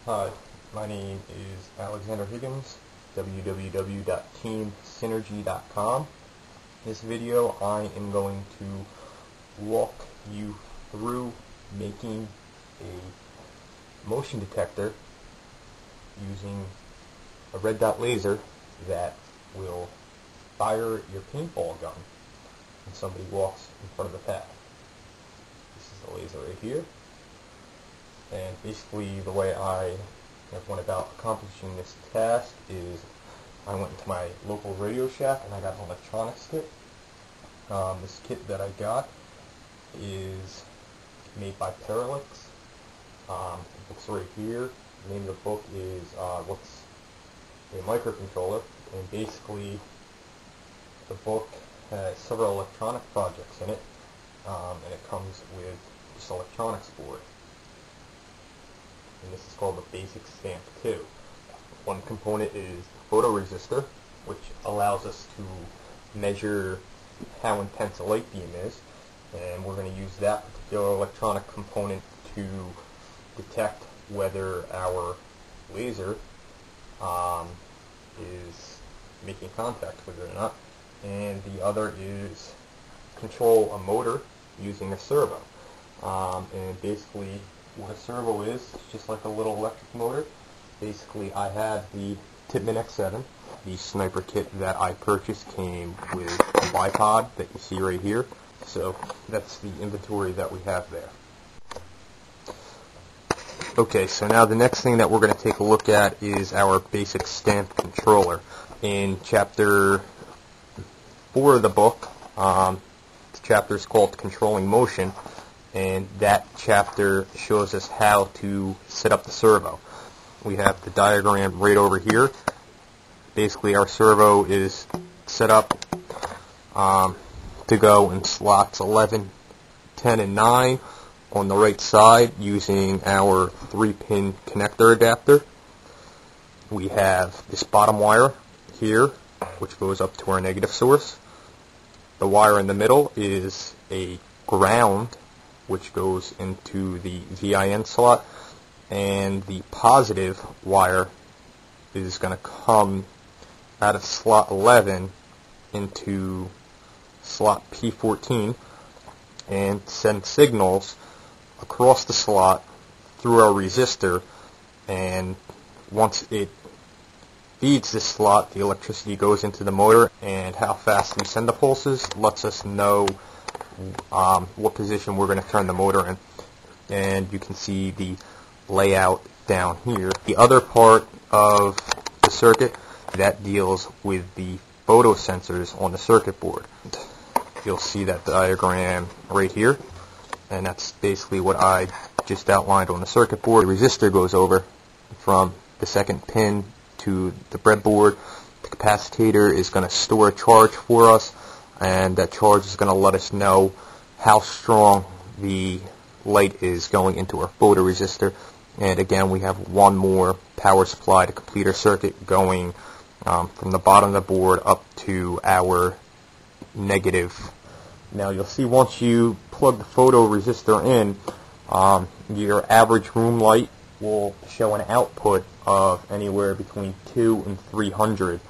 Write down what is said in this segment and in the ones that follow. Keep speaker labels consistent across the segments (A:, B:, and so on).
A: Hi, my name is Alexander Higgins, www.teamsynergy.com. In this video I am going to walk you through making a motion detector using a red dot laser that will fire your paintball gun when somebody walks in front of the path. This is the laser right here. And basically the way I went about accomplishing this task is I went into my local Radio Shack and I got an electronics kit. This kit that I got is made by Parallax. The book's right here. The name of the book is what's a microcontroller, and basically the book has several electronic projects in it, and it comes with this electronics board. And this is called the basic stamp 2. One component is the photoresistor, which allows us to measure how intense a light beam is, and we're going to use that particular electronic component to detect whether our laser is making contact with it or not. And the other is control a motor using a servo. And basically what a servo is, it's just like a little electric motor. Basically I have the Tippmann X7. The sniper kit that I purchased came with a bipod that you see right here. So that's the inventory that we have there. Okay, so now the next thing that we're going to take a look at is our basic stamp controller. In chapter 4 of the book, the chapter is called Controlling Motion, and that chapter shows us how to set up the servo. We have the diagram right over here. Basically our servo is set up to go in slots 11, 10, and 9 on the right side using our 3-pin connector adapter. We have this bottom wire here, which goes up to our negative source. The wire in the middle is a ground, which goes into the VIN slot, and the positive wire is going to come out of slot 11 into slot P14 and send signals across the slot through our resistor, and once it feeds this slot, the electricity goes into the motor, and how fast we send the pulses lets us know what position we're going to turn the motor in. And you can see the layout down here. The other part of the circuit that deals with the photo sensors on the circuit board. You'll see that diagram right here, and that's basically what I just outlined on the circuit board. The resistor goes over from the second pin to the breadboard. The capacitor is going to store a charge for us, and that charge is going to let us know how strong the light is going into our photoresistor. And again, we have one more power supply to complete our circuit, going from the bottom of the board up to our negative. Now you'll see once you plug the photoresistor in, your average room light will show an output of anywhere between 2 and 300.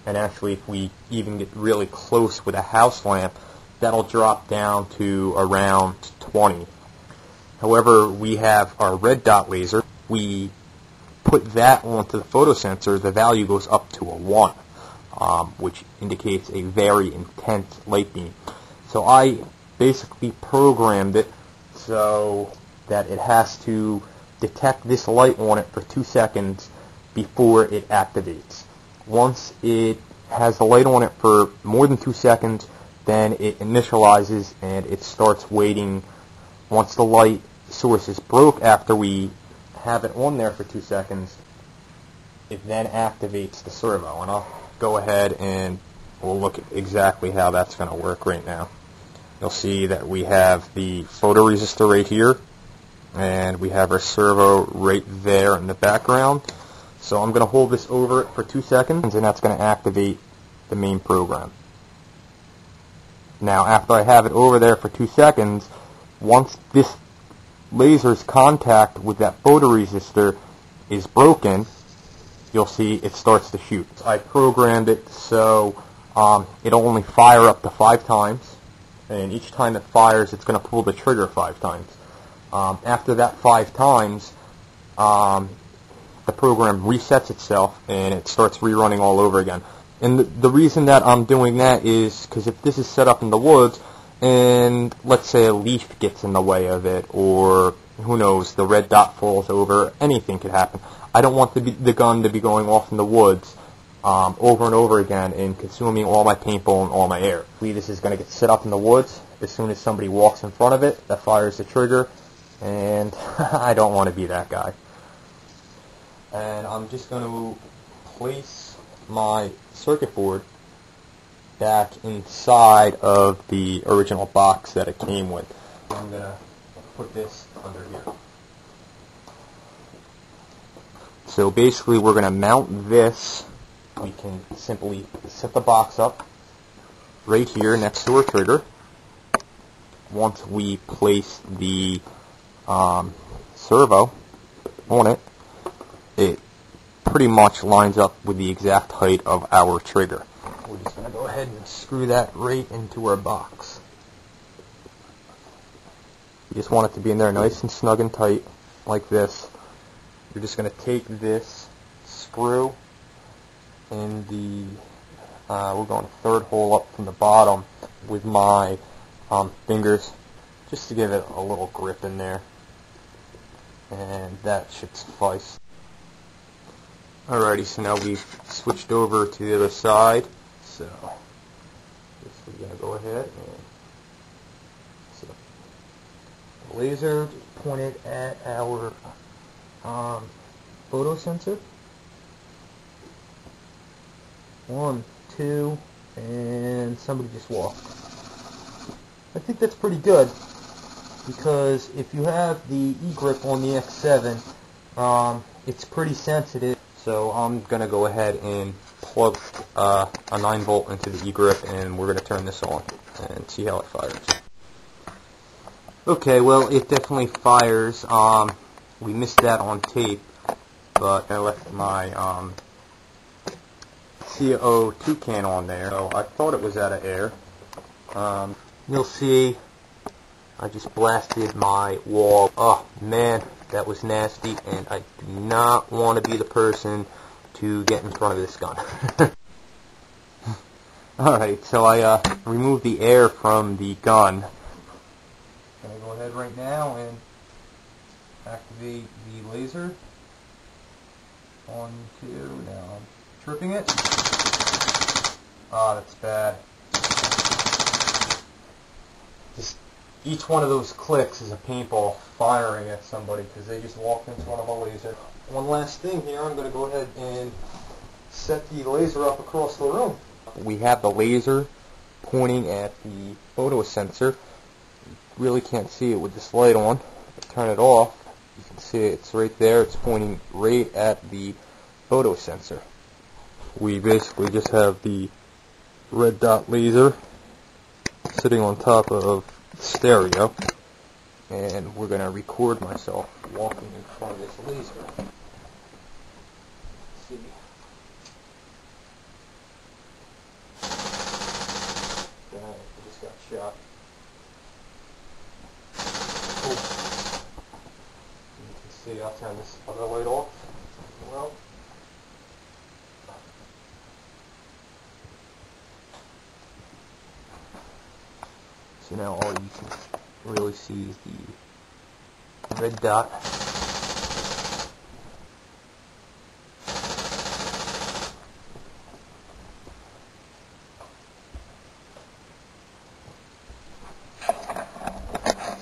A: And actually, if we even get really close with a house lamp, that'll drop down to around 20. However, we have our red dot laser. We put that onto the photosensor, the value goes up to a 1, which indicates a very intense light beam. So I basically programmed it so that it has to detect this light on it for 2 seconds before it activates. Once it has the light on it for more than 2 seconds, then it initializes and it starts waiting. Once the light source is broke after we have it on there for 2 seconds, it then activates the servo. And I'll go ahead and we'll look at exactly how that's going to work right now. You'll see that we have the photoresistor right here, and we have our servo right there in the background. So I'm going to hold this over it for 2 seconds, and that's going to activate the main program. Now after I have it over there for 2 seconds, once this laser's contact with that photoresistor is broken, you'll see it starts to shoot. I programmed it so it'll only fire up to 5 times, and each time it fires it's going to pull the trigger 5 times. After that 5 times, the program resets itself and it starts rerunning all over again. And the reason that I'm doing that is because if this is set up in the woods and let's say a leaf gets in the way of it, or who knows, the red dot falls over, anything could happen. I don't want the gun to be going off in the woods over and over again and consuming all my paintball and all my air. This is going to get set up in the woods as soon as somebody walks in front of it, that fires the trigger, and I don't want to be that guy. And I'm just going to place my circuit board back inside of the original box that it came with. I'm going to put this under here. So basically we're going to mount this. We can simply set the box up right here next to our trigger. Once we place the servo on it, it pretty much lines up with the exact height of our trigger. We're just going to go ahead and screw that right into our box. You just want it to be in there nice and snug and tight, like this. You're just going to take this screw in the, we're going 3rd hole up from the bottom with my fingers, just to give it a little grip in there. And that should suffice. Alrighty, so now we've switched over to the other side. So, we're going to go ahead and set up the laser pointed at our photo sensor. 1, 2, and somebody just walked. I think that's pretty good, because if you have the E-grip on the X7, it's pretty sensitive. So I'm going to go ahead and plug a 9-volt into the E-grip, and we're going to turn this on and see how it fires. Okay, well, it definitely fires. We missed that on tape, but I left my CO2 can on there, so I thought it was out of air. You'll see I just blasted my wall. Oh man, that was nasty, and I do not want to be the person to get in front of this gun. Alright, so I removed the air from the gun. I'm going to go ahead right now and activate the laser. 1, 2, now I'm tripping it. Ah, that's bad. Each one of those clicks is a paintball firing at somebody because they just walked in front of a laser. One last thing here, I'm going to go ahead and set the laser up across the room. We have the laser pointing at the photo sensor. You really can't see it with this light on. Turn it off. You can see it's right there. It's pointing right at the photo sensor. We basically just have the red dot laser sitting on top of stereo, and we're going to record myself walking in front of this laser. Let's see. I just got shot. Oh. You can see, I'll turn this other light off. Well, so now all you can really see is the red dot.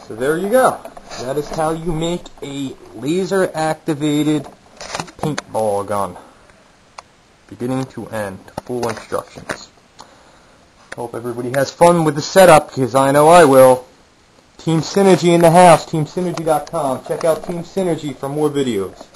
A: So there you go. That is how you make a laser activated paintball gun. Beginning to end. Full instructions. Hope everybody has fun with the setup, because I know I will. Team Synergy in the house, teamsynergy.com. Check out Team Synergy for more videos.